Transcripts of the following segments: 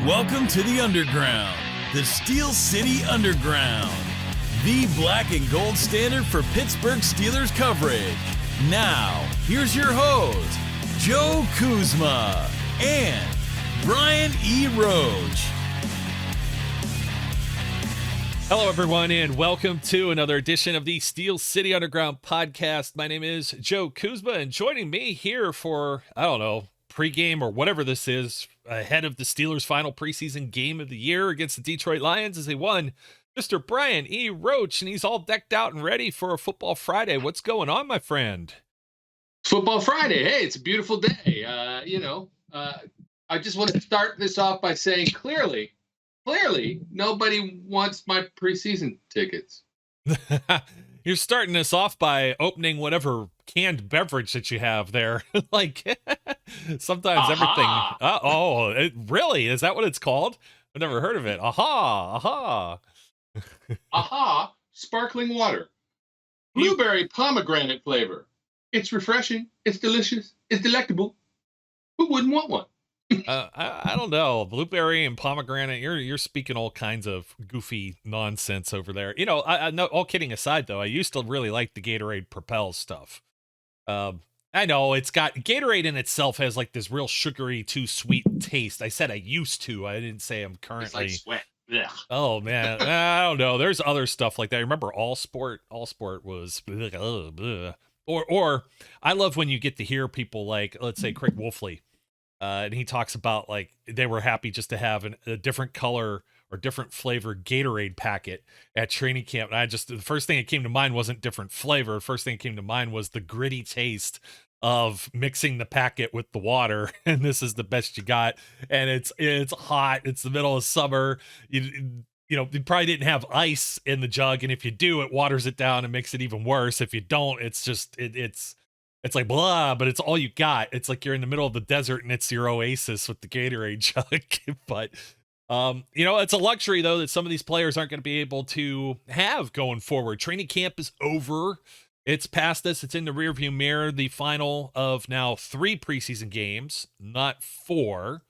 Welcome to the Underground, the Steel City Underground, the black and gold standard for Pittsburgh Steelers coverage. Now, here's your host, Joe Kuzma and Brian E. Roach. Hello, everyone, and welcome to another edition of the Steel City Underground podcast. My name is Joe Kuzma, and joining me here for, pregame or whatever this is, ahead of the Steelers' final preseason game of the year against the Detroit Lions as they won, Mr. Brian E. Roach, and he's all decked out and ready for a Football Friday. What's going on, my friend? Football Friday. Hey, it's a beautiful day. I just want to start this off by saying clearly, nobody wants my preseason tickets. You're starting us off by opening whatever canned beverage that you have there. Sometimes everything. Really? Is that what it's called? I've never heard of it. Aha, sparkling water. Blueberry pomegranate flavor. It's refreshing. It's delicious. It's delectable. Who wouldn't want one? I don't know. Blueberry and pomegranate. You're speaking all kinds of goofy nonsense over there. I know. All kidding aside, though, I used to really like the Gatorade Propel stuff. I know it's got Gatorade in itself has like this real sugary, too sweet taste. I said I used to. I didn't say I'm currently. It's like sweat. Ugh. Oh man, I don't know. There's other stuff like that. I remember All Sport. All Sport was. Or I love when you get to hear people like, let's say, Craig Wolfley. And he talks about like they were happy just to have a different color or different flavor Gatorade packet at training camp. And the first thing that came to mind wasn't different flavor. The first thing that came to mind was the gritty taste of mixing the packet with the water. And this is the best you got. And it's hot. It's the middle of summer. You probably didn't have ice in the jug. And if you do, it waters it down and makes it even worse. If you don't, it's just, it's like blah, but it's all you got. It's like you're in the middle of the desert and it's your oasis with the Gatorade jug. But, it's a luxury, though, that some of these players aren't going to be able to have going forward. Training camp is over. It's past us. It's in the rearview mirror. The final of now 3 preseason games, not 4.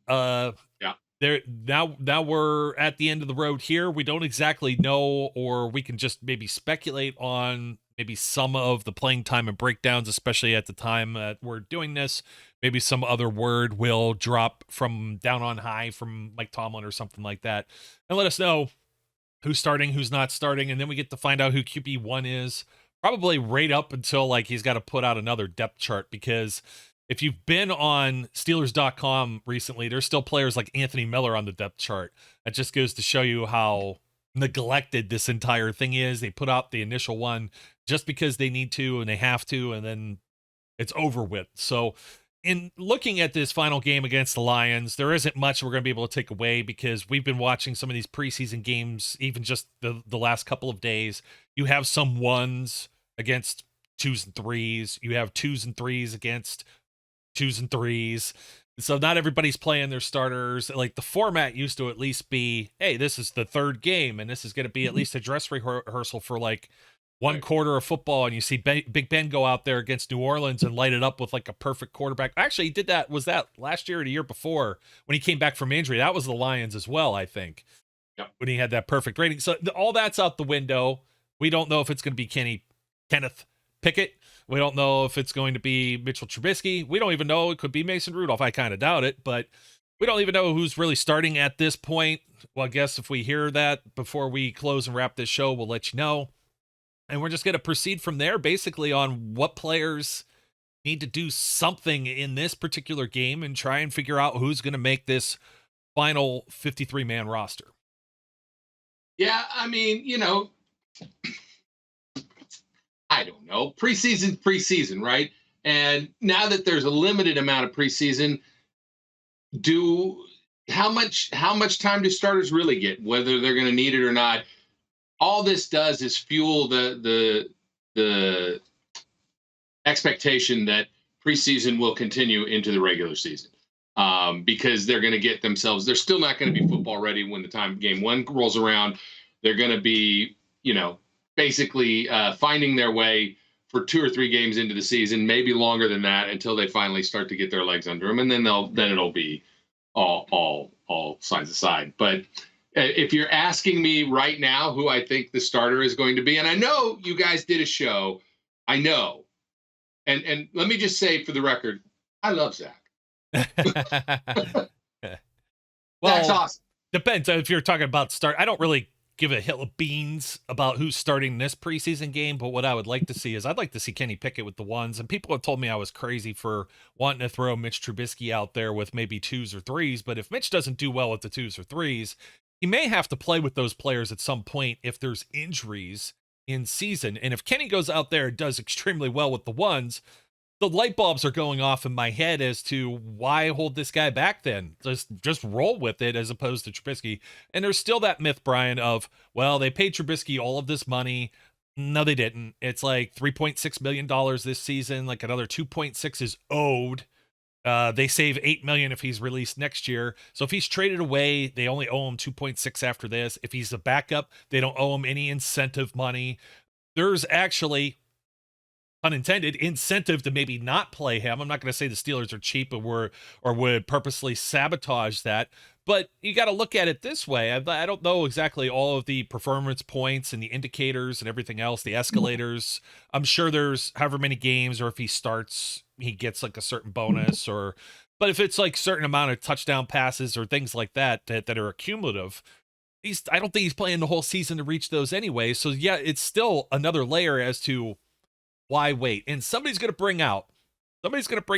Now we're at the end of the road here. We don't exactly know, or we can just maybe speculate on maybe some of the playing time and breakdowns, especially at the time that we're doing this. Maybe some other word will drop from down on high from Mike Tomlin or something like that, and let us know who's starting, who's not starting, and then we get to find out who QB1 is, probably right up until like he's got to put out another depth chart, because if you've been on Steelers.com recently, there's still players like Anthony Miller on the depth chart. That just goes to show you how neglected this entire thing is. They put out the initial one just because they need to and they have to, and then it's over with. So in looking at this final game against the Lions, there isn't much we're going to be able to take away, because we've been watching some of these preseason games, even just the last couple of days. You have some 1s against 2s and 3s. You have 2s and 3s against 2s and 3s. So not everybody's playing their starters. Like the format used to at least be, hey, this is the 3rd game, and this is going to be at least a dress rehearsal for like one quarter of football. And you see Big Ben go out there against New Orleans and light it up with like a perfect quarterback. Actually, he did that. Was that last year or the year before when he came back from injury? That was the Lions as well, I think. Yep. When he had that perfect rating. So all that's out the window. We don't know if it's going to be Kenneth Pickett. We don't know if it's going to be Mitchell Trubisky. We don't even know. It could be Mason Rudolph. I kind of doubt it, but we don't even know who's really starting at this point. Well, I guess if we hear that before we close and wrap this show, we'll let you know. And we're just going to proceed from there, basically on what players need to do something in this particular game and try and figure out who's going to make this final 53-man roster. Yeah, I mean, I don't know. Preseason, right? And now that there's a limited amount of preseason, how much time do starters really get, whether they're going to need it or not? All this does is fuel the expectation that preseason will continue into the regular season, because they're going to get themselves. They're still not going to be football ready when the time game 1 rolls around. They're going to be, basically finding their way for 2 or 3 games into the season, maybe longer than that, until they finally start to get their legs under them, and then it'll be all signs aside. But if you're asking me right now who I think the starter is going to be, and I know you guys did a show, I know, and let me just say for the record, I love Zach. Well, That's awesome. Depends if you're talking about start. I don't really give a hill of beans about who's starting this preseason game, but what I would like to see is I'd like to see Kenny Pickett with the ones. And people have told me I was crazy for wanting to throw Mitch Trubisky out there with maybe 2s or 3s. But if Mitch doesn't do well with the 2s or 3s, he may have to play with those players at some point if there's injuries in season. And if Kenny goes out there and does extremely well with the ones, the light bulbs are going off in my head as to why hold this guy back then. Just roll with it as opposed to Trubisky. And there's still that myth, Brian, of, well, they paid Trubisky all of this money. No, they didn't. It's like $3.6 million this season. Like another 2.6 is owed. They save $8 million if he's released next year. So if he's traded away, they only owe him 2.6 after this. If he's a backup, they don't owe him any incentive money. There's actually, unintended, incentive to maybe not play him. I'm not going to say the Steelers are cheap or would purposely sabotage that, but you got to look at it this way. I don't know exactly all of the performance points and the indicators and everything else, the escalators. I'm sure there's however many games, or if he starts, he gets like a certain bonus, but if it's like certain amount of touchdown passes or things like that are accumulative, I don't think he's playing the whole season to reach those anyway. So yeah, it's still another layer as to why wait? And somebody's going to bring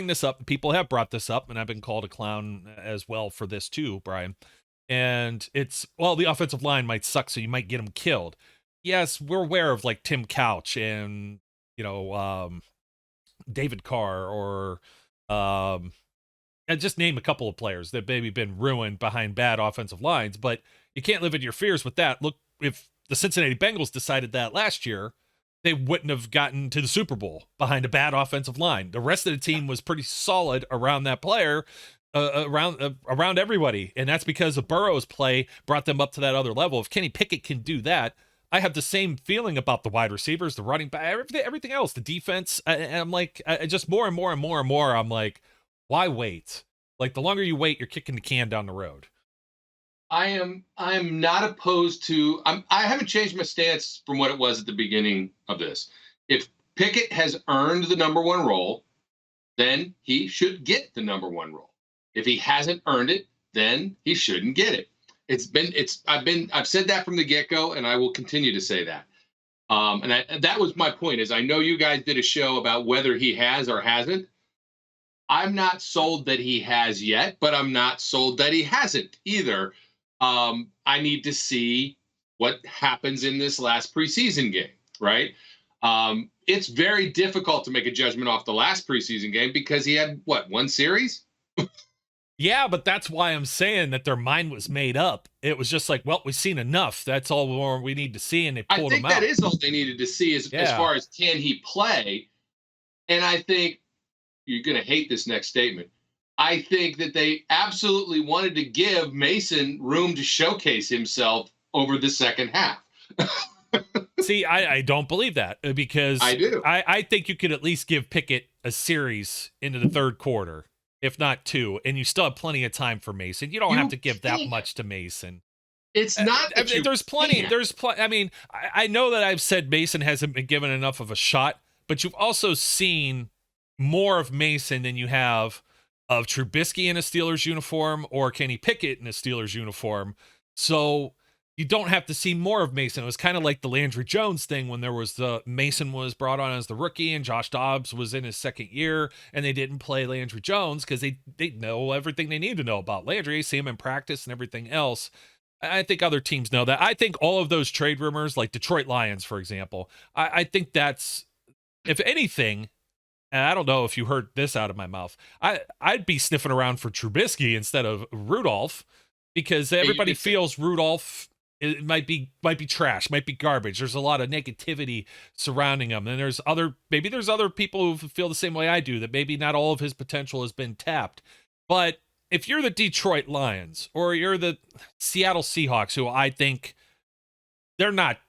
this up. And people have brought this up, and I've been called a clown as well for this too, Brian. And it's, well, the offensive line might suck, so you might get them killed. Yes, we're aware of like Tim Couch and, David Carr or, and just name a couple of players that maybe been ruined behind bad offensive lines, but you can't live in your fears with that. Look, if the Cincinnati Bengals decided that last year, they wouldn't have gotten to the Super Bowl behind a bad offensive line. The rest of the team was pretty solid around that player, around everybody. And that's because of Burrow's play brought them up to that other level. If Kenny Pickett can do that, I have the same feeling about the wide receivers, the running back, everything else, the defense. And I'm like, just more and more and more and more, I'm like, why wait? Like, the longer you wait, you're kicking the can down the road. I am not opposed to. I haven't changed my stance from what it was at the beginning of this. If Pickett has earned the number one role, then he should get the number one role. If he hasn't earned it, then he shouldn't get it. I've said that from the get-go, and I will continue to say that. That was my point. Is I know you guys did a show about whether he has or hasn't. I'm not sold that he has yet, but I'm not sold that he hasn't either. I need to see what happens in this last preseason game, right? It's very difficult to make a judgment off the last preseason game because he had, one series? Yeah, but that's why I'm saying that their mind was made up. It was just like, well, we've seen enough. That's all more we need to see, and they pulled him out. I think that is all they needed to see as far as can he play. And I think you're going to hate this next statement. I think that they absolutely wanted to give Mason room to showcase himself over the second half. See, I don't believe that because I do. I think you could at least give Pickett a series into the third quarter, if not 2, and you still have plenty of time for Mason. You don't have to give that much to Mason. It's not. There's plenty. I mean, I know that I've said Mason hasn't been given enough of a shot, but you've also seen more of Mason than you have of Trubisky in a Steelers uniform or Kenny Pickett in a Steelers uniform. So you don't have to see more of Mason. It was kind of like the Landry Jones thing when there was Mason was brought on as the rookie and Josh Dobbs was in his second year and they didn't play Landry Jones because they know everything they need to know about Landry, see him in practice and everything else. I think other teams know that. I think all of those trade rumors, like Detroit Lions, for example, I think that's, if anything, and I don't know if you heard this out of my mouth, I'd be sniffing around for Trubisky instead of Rudolph because everybody feels Rudolph it might be trash, might be garbage. There's a lot of negativity surrounding him. And there's other people who feel the same way I do, that maybe not all of his potential has been tapped. But if you're the Detroit Lions or you're the Seattle Seahawks, who I think they're not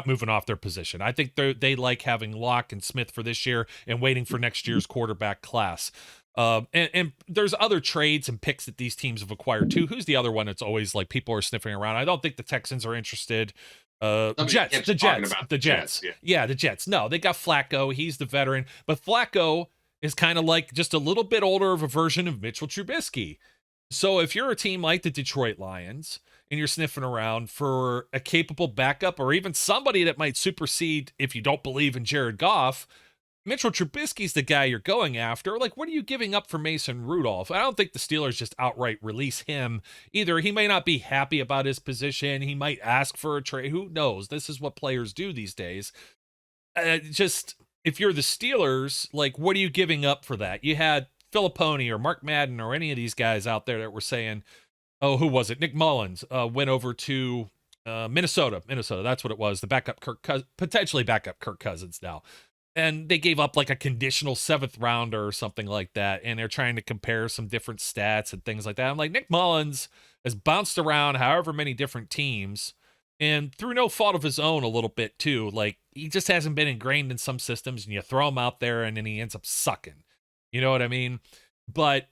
moving off their position. I think they like having Locke and Smith for this year and waiting for next year's quarterback class. And there's other trades and picks that these teams have acquired too. Who's the other one that's always like people are sniffing around? I don't think the Texans are interested. The Jets. Yeah, the Jets. No, they got Flacco. He's the veteran, but Flacco is kind of like just a little bit older of a version of Mitchell Trubisky. So if you're a team like the Detroit Lions and you're sniffing around for a capable backup or even somebody that might supersede if you don't believe in Jared Goff, Mitchell Trubisky's the guy you're going after. Like, what are you giving up for Mason Rudolph? I don't think the Steelers just outright release him either. He may not be happy about his position. He might ask for a trade. Who knows? This is what players do these days. Just, if you're the Steelers, like, what are you giving up for that? You had Filippone or Mark Madden or any of these guys out there that were saying, oh, who was it? Nick Mullins went over to Minnesota. That's what it was. The backup potentially backup Kirk Cousins now. And they gave up like a conditional 7th rounder or something like that. And they're trying to compare some different stats and things like that. I'm like, Nick Mullins has bounced around however many different teams and through no fault of his own a little bit too. Like, he just hasn't been ingrained in some systems, and you throw him out there and then he ends up sucking. You know what I mean? But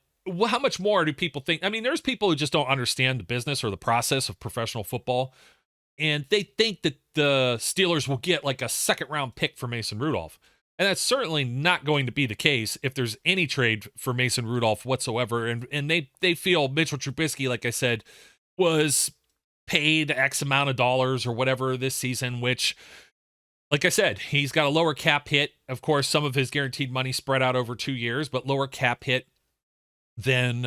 how much more do people think? I mean, there's people who just don't understand the business or the process of professional football. And they think that the Steelers will get like a 2nd round pick for Mason Rudolph. And that's certainly not going to be the case if there's any trade for Mason Rudolph whatsoever. And they feel Mitchell Trubisky, like I said, was paid X amount of dollars or whatever this season, which, like I said, he's got a lower cap hit. Of course, some of his guaranteed money spread out over 2 years, but lower cap hit than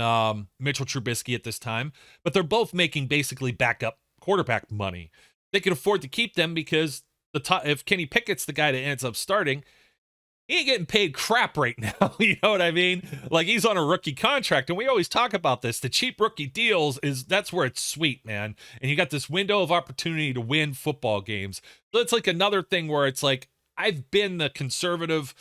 Mitchell Trubisky at this time. But they're both making basically backup quarterback money. They can afford to keep them because if Kenny Pickett's the guy that ends up starting, he ain't getting paid crap right now. You know what I mean? Like, he's on a rookie contract, and we always talk about this. The cheap rookie deals that's where it's sweet, man. And you got this window of opportunity to win football games. So it's like another thing where it's like, I've been the conservative,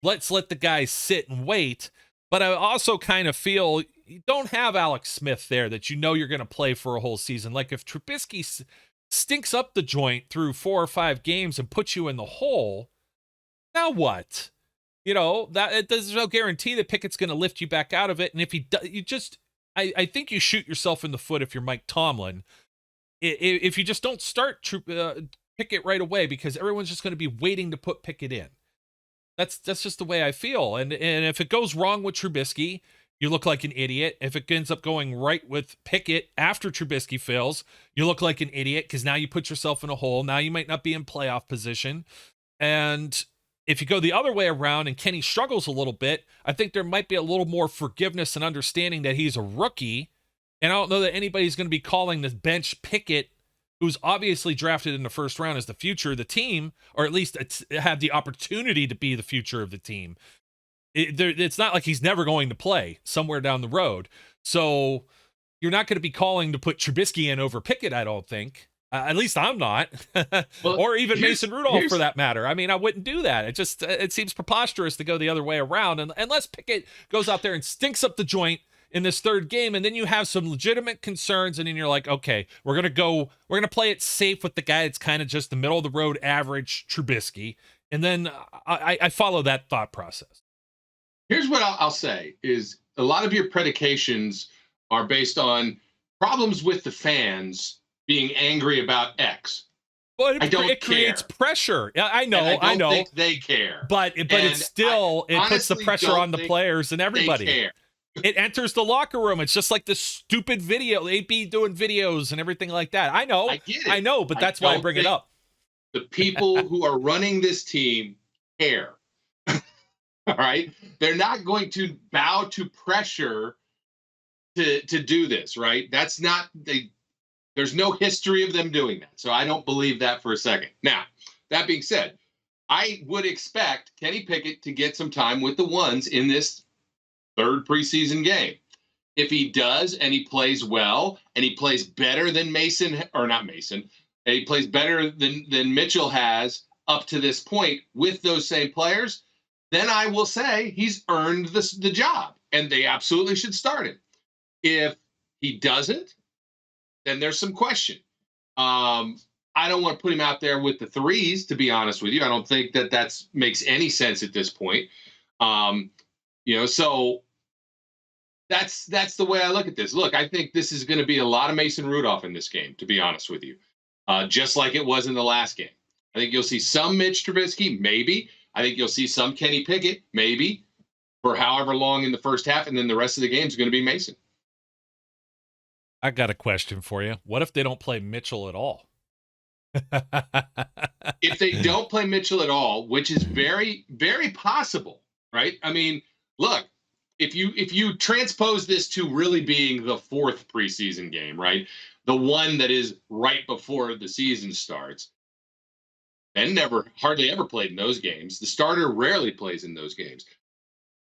let's let the guys sit and wait. But I also kind of feel you don't have Alex Smith there that you know you're going to play for a whole season. Like, if Trubisky stinks up the joint through 4 or 5 games and puts you in the hole, now what? You know, that there's no guarantee that Pickett's going to lift you back out of it. And if he does, I think you shoot yourself in the foot if you're Mike Tomlin. If you just don't start Pickett right away, because everyone's just going to be waiting to put Pickett in. That's just the way I feel. And if it goes wrong with Trubisky, you look like an idiot. If it ends up going right with Pickett after Trubisky fails, you look like an idiot because now you put yourself in a hole. Now you might not be in playoff position. And if you go the other way around and Kenny struggles a little bit, I think there might be a little more forgiveness and understanding that he's a rookie. And I don't know that anybody's going to be calling the bench Pickett, who's obviously drafted in the 1st round, as the future of the team, or at least have the opportunity to be the future of the team. It's not like he's never going to play somewhere down the road. So you're not going to be calling to put Trubisky in over Pickett, I don't think. At least I'm not. Well, or even Mason Rudolph for that matter. I mean, I wouldn't do that. It seems preposterous to go the other way around. And unless Pickett goes out there and stinks up the joint in this 3rd game, and then you have some legitimate concerns, and then you're like, okay, we're going to play it safe with the guy that's kind of just the middle of the road average Trubisky. And then I follow that thought process. Here's what I'll say is a lot of your predications are based on problems with the fans being angry about X. Well, it creates pressure. I know. I don't think they care. But it's still, it puts the pressure on the players and everybody. They care. It enters the locker room. It's just like this stupid video. They'd be doing videos and everything like that. I know. I get it. I know, but that's why I bring it up. The people who are running this team care. All right? They're not going to bow to pressure to do this, right? That's not there's no history of them doing that. So I don't believe that for a second. Now, that being said, I would expect Kenny Pickett to get some time with the ones in this 3rd preseason game. If he does and he plays well and he plays better than he plays better than Mitchell has up to this point with those same players, then I will say he's earned the job and they absolutely should start him. If he doesn't, then there's some question. I don't want to put him out there with the 3s, to be honest with you. I don't think that makes any sense at this point. So That's the way I look at this. Look, I think this is going to be a lot of Mason Rudolph in this game, to be honest with you, just like it was in the last game. I think you'll see some Mitch Trubisky, maybe. I think you'll see some Kenny Pickett, maybe, for however long in the first half, and then the rest of the game is going to be Mason. I got a question for you. What if they don't play Mitchell at all? If they don't play Mitchell at all, which is very, very possible, right? I mean, look, if you transpose this to really being the fourth preseason game, right? The one that is right before the season starts, and hardly ever played in those games. The starter rarely plays in those games.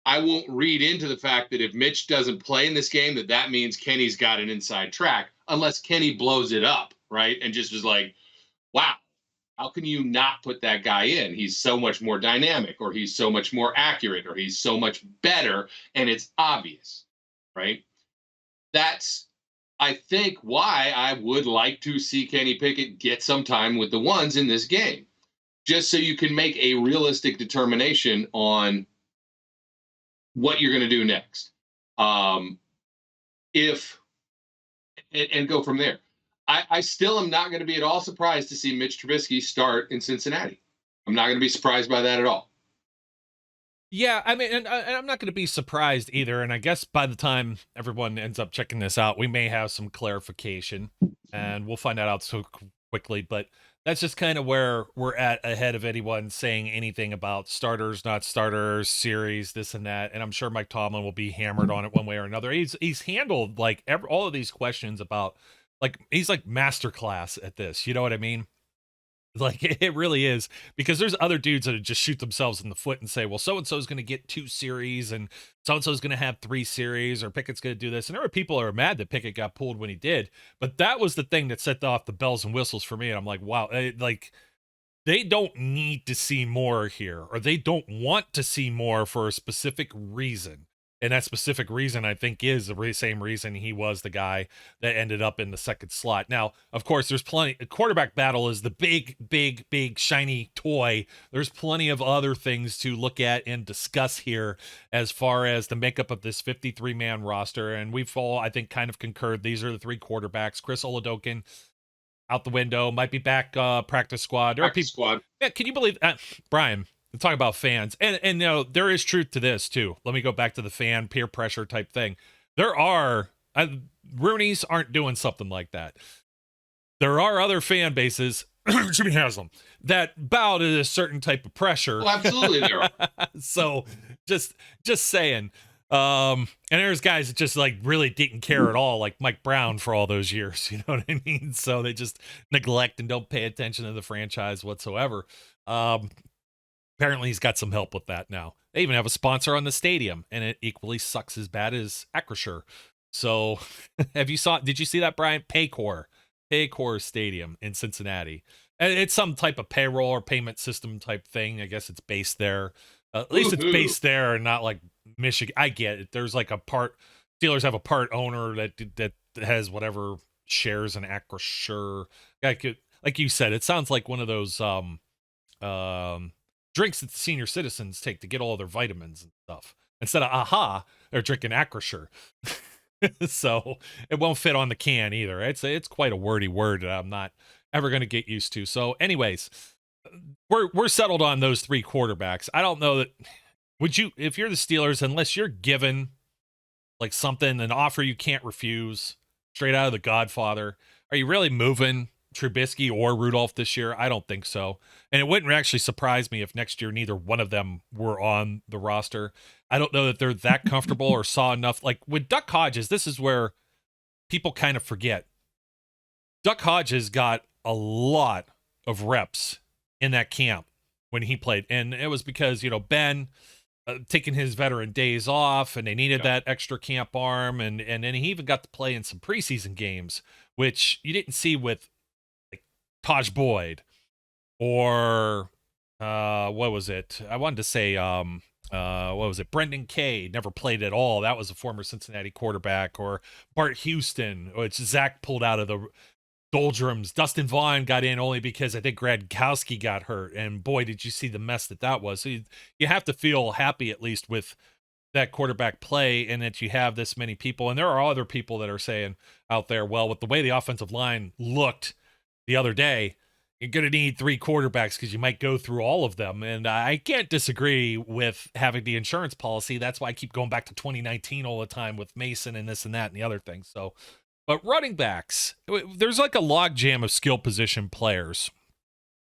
I won't read into the fact that if Mitch doesn't play in this game, that means Kenny's got an inside track, unless Kenny blows it up, right? And just is like, wow, how can you not put that guy in? He's so much more dynamic, or he's so much more accurate, or he's so much better, and it's obvious, right? That's, I think, why I would like to see Kenny Pickett get some time with the ones in this game, just so you can make a realistic determination on what you're going to do next. And go from there. I still am not going to be at all surprised to see Mitch Trubisky start in Cincinnati. I'm not going to be surprised by that at all. Yeah, I mean, and I'm not going to be surprised either. And I guess by the time everyone ends up checking this out, we may have some clarification, and we'll find that out so quickly. But that's just kind of where we're at ahead of anyone saying anything about starters, not starters, series, this and that. And I'm sure Mike Tomlin will be hammered on it one way or another. He's handled like all of these questions about, like, he's like masterclass at this. You know what I mean? Like, it really is, because there's other dudes that just shoot themselves in the foot and say, well, so-and-so is going to get 2 series and so-and-so is going to have 3 series, or Pickett's going to do this. And there were people who are mad that Pickett got pulled when he did, but that was the thing that set off the bells and whistles for me. And I'm like, wow, like, they don't need to see more here, or they don't want to see more for a specific reason. And that specific reason, I think, is the same reason he was the guy that ended up in the second slot. Now, of course, there's plenty. Quarterback battle is the big, shiny toy. There's plenty of other things to look at and discuss here as far as the makeup of this 53-man roster. And we've all, I think, kind of concurred. These are the 3 quarterbacks. Chris Oladokun out the window, might be back practice squad. Practice squad. Yeah, can you believe that, Brian? Talk about fans, and you know, there is truth to this too. Let me go back to the fan peer pressure type thing. There are Rooney's aren't doing something like that. There are other fan bases, Jimmy has them, that bow to a certain type of pressure. Well, absolutely there are. So just saying. And there's guys that just like really didn't care at all, like Mike Brown for all those years. You know what I mean? So they just neglect and don't pay attention to the franchise whatsoever. Apparently he's got some help with that now. They even have a sponsor on the stadium, and it equally sucks as bad as Acrisure. So did you see that, Brian? Paycor Stadium in Cincinnati. And it's some type of payroll or payment system type thing. I guess it's based there. At least it's based there and not like Michigan. I get it. There's like Steelers have a part owner that has whatever shares in Acrisure. Like you said, it sounds like one of those, drinks that the senior citizens take to get all their vitamins and stuff. Instead of AHA, they're drinking Acrisure. So it won't fit on the can either. It's quite a wordy word that I'm not ever going to get used to. So anyways, we're settled on those 3 quarterbacks. I don't know that, if you're the Steelers, unless you're given like something, an offer you can't refuse straight out of The Godfather, are you really moving Trubisky or Rudolph this year? I don't think so. And it wouldn't actually surprise me if next year neither one of them were on the roster. I don't know that they're that comfortable or saw enough. Like with Duck Hodges, this is where people kind of forget. Duck Hodges got a lot of reps in that camp when he played. And it was because, you know, Ben taking his veteran days off, and they needed that extra camp arm. And then he even got to play in some preseason games, which you didn't see with Taj Boyd or what was it? I wanted to say what was it? Brendan Kay never played at all. That was a former Cincinnati quarterback. Or Bart Houston, which Zach pulled out of the doldrums. Dustin Vaughn got in only because I think Gradkowski got hurt, and boy, did you see the mess that was. So you have to feel happy at least with that quarterback play and that you have this many people. And there are other people that are saying out there, well, with the way the offensive line looked the other day, you're going to need 3 quarterbacks because you might go through all of them. And I can't disagree with having the insurance policy. That's why I keep going back to 2019 all the time with Mason and this and that and the other thing. So, but running backs, there's like a logjam of skill position players.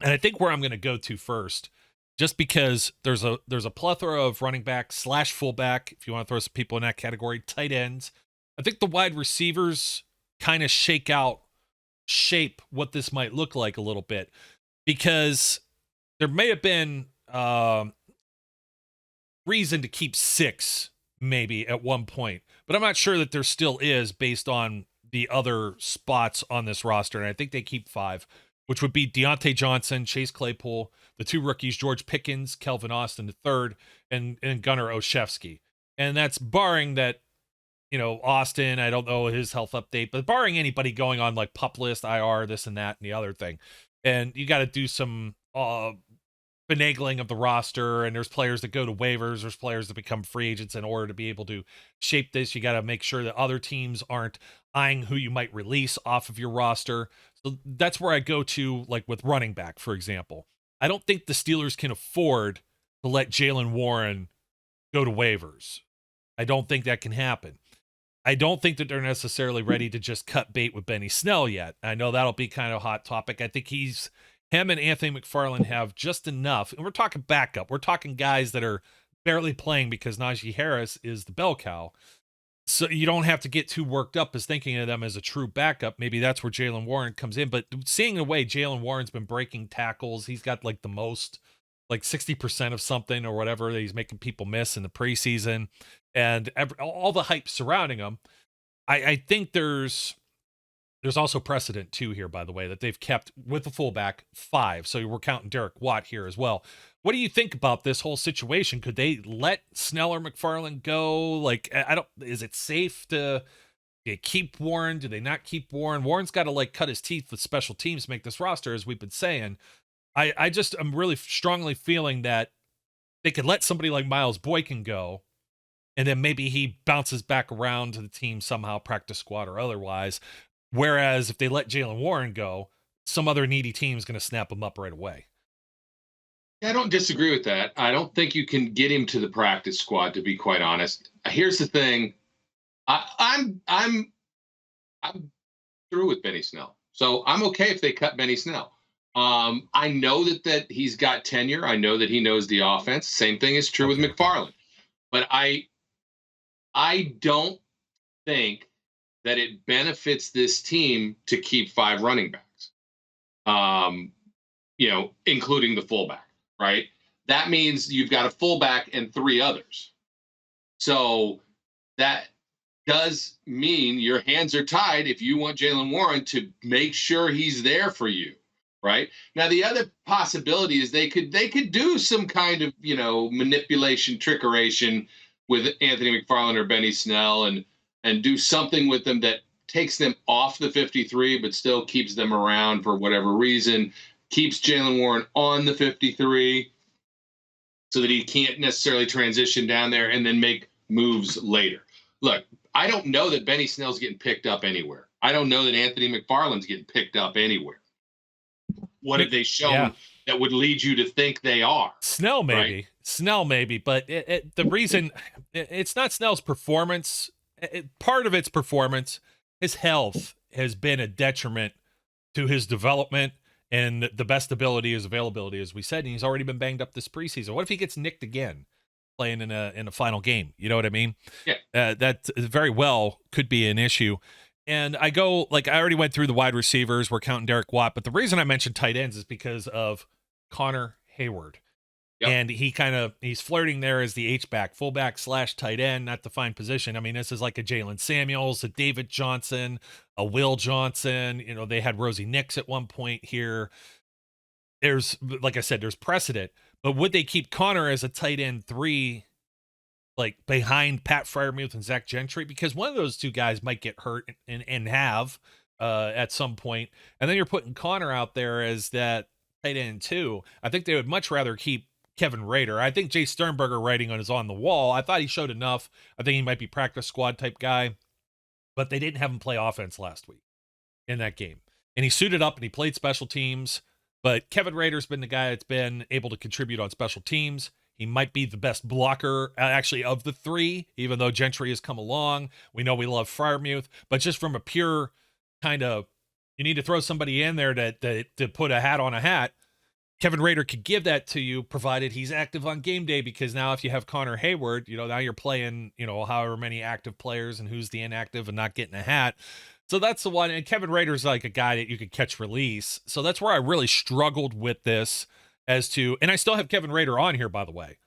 And I think where I'm going to go to first, just because there's a plethora of running back / fullback, if you want to throw some people in that category, tight ends. I think the wide receivers kind of shape what this might look like a little bit, because there may have been reason to keep 6 maybe at one point, but I'm not sure that there still is based on the other spots on this roster. And I think they keep 5, which would be Deontay Johnson, Chase Claypool, the 2 rookies, George Pickens, Kelvin Austin III, and Gunnar Olszewski. And that's barring that, Austin, I don't know his health update, but barring anybody going on like PUP list, IR, this and that, and the other thing. And you got to do some finagling of the roster, and there's players that go to waivers, there's players that become free agents. In order to be able to shape this, you got to make sure that other teams aren't eyeing who you might release off of your roster. So that's where I go to, like with running back, for example. I don't think the Steelers can afford to let Jaylen Warren go to waivers. I don't think that can happen. I don't think that they're necessarily ready to just cut bait with Benny Snell yet. I know that'll be kind of a hot topic. I think him and Anthony McFarland have just enough. And we're talking backup. We're talking guys that are barely playing because Najee Harris is the bell cow. So you don't have to get too worked up as thinking of them as a true backup. Maybe that's where Jaylen Warren comes in. But seeing the way Jaylen Warren's been breaking tackles, he's got like the most, like 60% of something or whatever that he's making people miss in the preseason, and all the hype surrounding him. I think there's also precedent too here, by the way, that they've kept with the fullback 5. So we're counting Derek Watt here as well. What do you think about this whole situation? Could they let Snell or McFarland go? Like, is it safe to keep Warren? Do they not keep Warren? Warren's got to like cut his teeth with special teams to make this roster, as we've been saying. I'm really strongly feeling that they could let somebody like Miles Boykin go, and then maybe he bounces back around to the team somehow, practice squad or otherwise. Whereas if they let Jaylen Warren go, some other needy team is going to snap him up right away. I don't disagree with that. I don't think you can get him to the practice squad, to be quite honest. Here's the thing. I'm through with Benny Snell. So I'm okay if they cut Benny Snell. I know that he's got tenure. I know that he knows the offense. Same thing is true with McFarland. But I don't think that it benefits this team to keep 5 running backs, including the fullback, right? That means you've got a fullback and 3 others. So that does mean your hands are tied if you want Jaylen Warren to make sure he's there for you, right? Now, the other possibility is they could do some kind of, manipulation, trickeration with Anthony McFarland or Benny Snell and do something with them that takes them off the 53, but still keeps them around for whatever reason, keeps Jaylen Warren on the 53 so that he can't necessarily transition down there and then make moves later. Look, I don't know that Benny Snell's getting picked up anywhere. I don't know that Anthony McFarland's getting picked up anywhere. What have they shown that would lead you to think they are? Snell maybe. Right? Snell maybe, but the reason it's not Snell's performance. Part of its performance, his health has been a detriment to his development, and the best ability is availability, as we said, and he's already been banged up this preseason. What if he gets nicked again playing in a final game? You know what I mean? Yeah. That very well could be an issue. And I already went through the wide receivers. We're counting Derek Watt, but the reason I mentioned tight ends is because of Connor Hayward. Yep. And he's flirting there as the H-back, fullback / tight end, not defined position. I mean, this is like a Jalen Samuels, a David Johnson, a Will Johnson. They had Rosie Nix at one point here. There's, like I said, there's precedent. But would they keep Connor as a tight end 3, like behind Pat Freiermuth and Zach Gentry? Because one of those 2 guys might get hurt and have at some point. And then you're putting Connor out there as that tight end 2. I think they would much rather keep Kevin Rader. I think Jay Sternberger writing on the wall. I thought he showed enough. I think he might be practice squad type guy, but they didn't have him play offense last week in that game. And he suited up and he played special teams, but Kevin Rader's been the guy that's been able to contribute on special teams. He might be the best blocker, actually, of the three, even though Gentry has come along. We know we love Freiermuth, but just from a pure kind of, you need to throw somebody in there to put a hat on a hat. Kevin Rader could give that to you, provided he's active on game day, because now if you have Connor Hayward, now you're playing, however many active players and who's the inactive and not getting a hat. So that's the one. And Kevin Rader's like a guy that you could catch release. So that's where I really struggled with this and I still have Kevin Rader on here, by the way.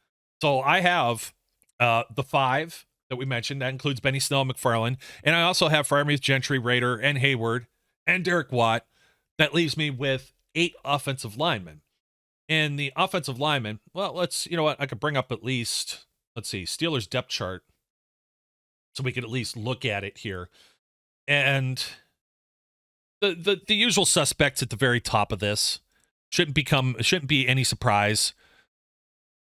So I have the 5 that we mentioned. That includes Benny Snell, McFarland. And I also have Freiermuth, Gentry, Rader, and Hayward, and Derek Watt. That leaves me with 8 offensive linemen. And the offensive linemen, well, I could bring up at least, Steelers depth chart. So we could at least look at it here. And the usual suspects at the very top of this shouldn't be any surprise.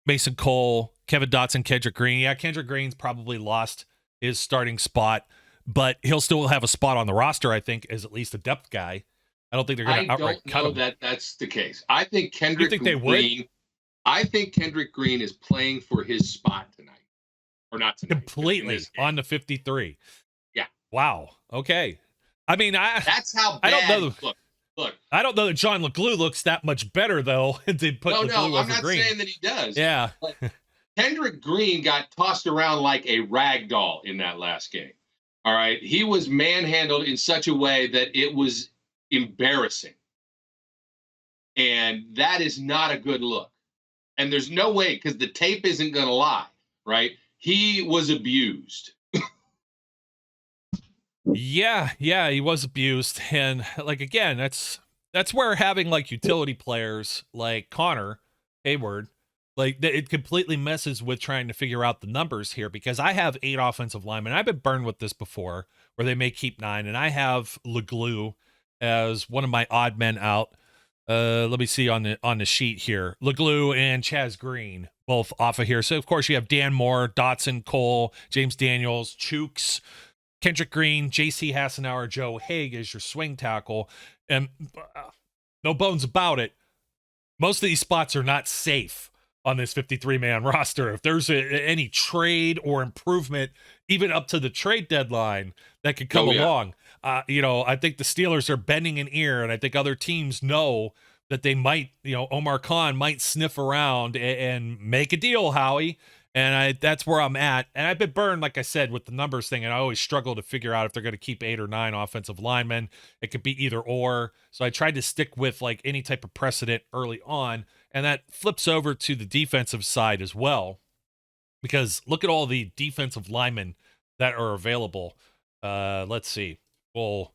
Mason Cole, Kevin Dotson, Kendrick Green. Yeah, Kendrick Green's probably lost his starting spot, but he'll still have a spot on the roster, I think, as at least a depth guy. I don't think they're going to outright cut him. I don't know that's the case. I think Kendrick Green. I think Kendrick Green is playing for his spot tonight, or not tonight. Completely on the 53. Yeah. Wow. Okay. I mean, that's how bad. I don't know. Look. I don't know that John LeGlue looks that much better though. To put I'm not Green. saying that he does. Yeah. But Kendrick Green got tossed around like a rag doll in that last game. All right. He was manhandled in such a way that it was embarrassing. And that is not a good look. And there's no way, because the tape isn't going to lie, right? He was abused. Yeah, he was abused. And again, that's where having utility players like Connor Hayward, it completely messes with trying to figure out the numbers here, because I have 8 offensive linemen. I've been burned with this before where they may keep 9, and I have LeGlue as one of my odd men out. Let me see on the sheet here. LeGlue and Chaz Green both off of here. So of course you have Dan Moore, Dotson, Cole, James Daniels, Chooks, Kendrick Green, J.C. Hassenauer, Joe Haig as your swing tackle. And no bones about it, most of these spots are not safe on this 53-man roster. If there's any trade or improvement, even up to the trade deadline, that could come along. I think the Steelers are bending an ear, and I think other teams know that they might, Omar Khan might sniff around and make a deal, Howie. And that's where I'm at. And I've been burned, like I said, with the numbers thing. And I always struggle to figure out if they're going to keep 8 or 9 offensive linemen. It could be either or. So I tried to stick with any type of precedent early on. And that flips over to the defensive side as well. Because look at all the defensive linemen that are available. Let's see. We'll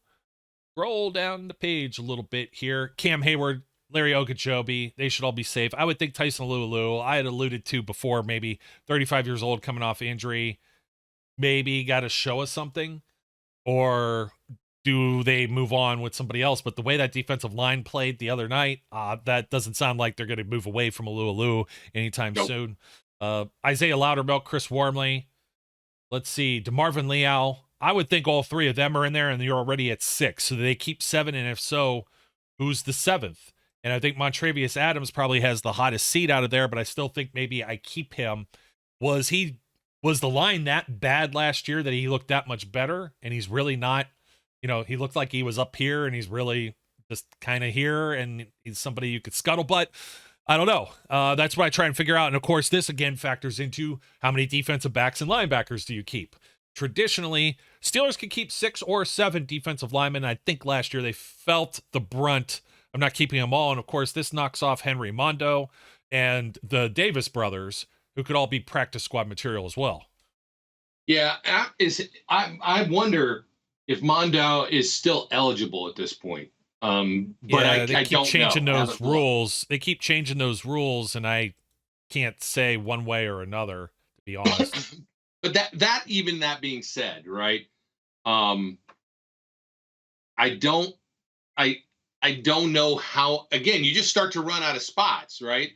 scroll down the page a little bit here. Cam Hayward, Larry Ogunjobi, they should all be safe. I would think Tyson Alualu, I had alluded to before, maybe 35 years old, coming off injury, maybe got to show us something, or do they move on with somebody else? But the way that defensive line played the other night, that doesn't sound like they're going to move away from Alualu anytime soon. Isaiah Loudermilk, Chris Wormley, let's see, DeMarvin Leal. I would think all 3 of them are in there, and you're already at 6. So they keep 7, and if so, who's the 7th? And I think Montravius Adams probably has the hottest seat out of there, but I still think maybe I keep him. Was the line that bad last year that he looked that much better? And he's really not, he looked like he was up here and he's really just kind of here, and he's somebody you could scuttlebutt. I don't know. That's what I try and figure out. And of course, this again factors into how many defensive backs and linebackers do you keep? Traditionally, Steelers can keep 6 or 7 defensive linemen. I think last year they felt the brunt. I'm not keeping them all. And of course, this knocks off Henry Mondo and the Davis brothers, who could all be practice squad material as well. Yeah. I wonder if Mondo is still eligible at this point. But they keep changing those rules. Looked. They keep changing those rules, and I can't say one way or another, to be honest. But that being said, right? I don't know how. Again, you just start to run out of spots, right?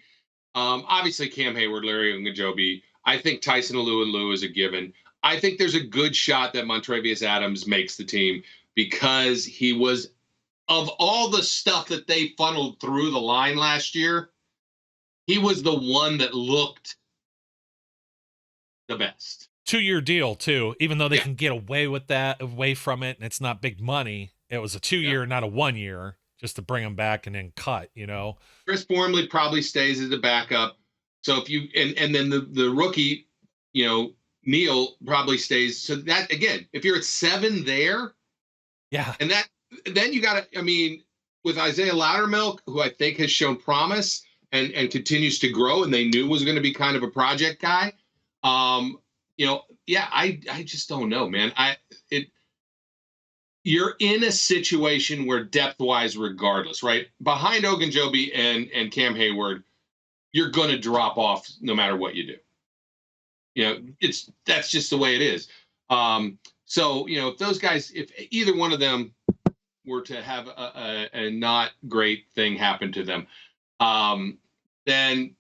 Obviously, Cam Hayward, Larry Ogunjobi. I think Tyson Alualu is a given. I think there's a good shot that Montrevious Adams makes the team because he was, of all the stuff that they funneled through the line last year, he was the one that looked the best. 2-year deal too, even though they can get away from it, and it's not big money. It was a 2-year, not a 1-year, just to bring him back and then cut, Chris Formley probably stays as a backup. So if you and then the rookie, Neal probably stays. So that, again, if you're at 7 there, and then you got to, with Isaiah Loudermilk, who I think has shown promise and continues to grow, and they knew was going to be kind of a project guy. I just don't know, man. You're in a situation where depth-wise, regardless, right? Behind Ogunjobi and Cam Hayward, you're going to drop off no matter what you do. That's just the way it is. So if those guys, if either one of them were to have a not great thing happen to them, then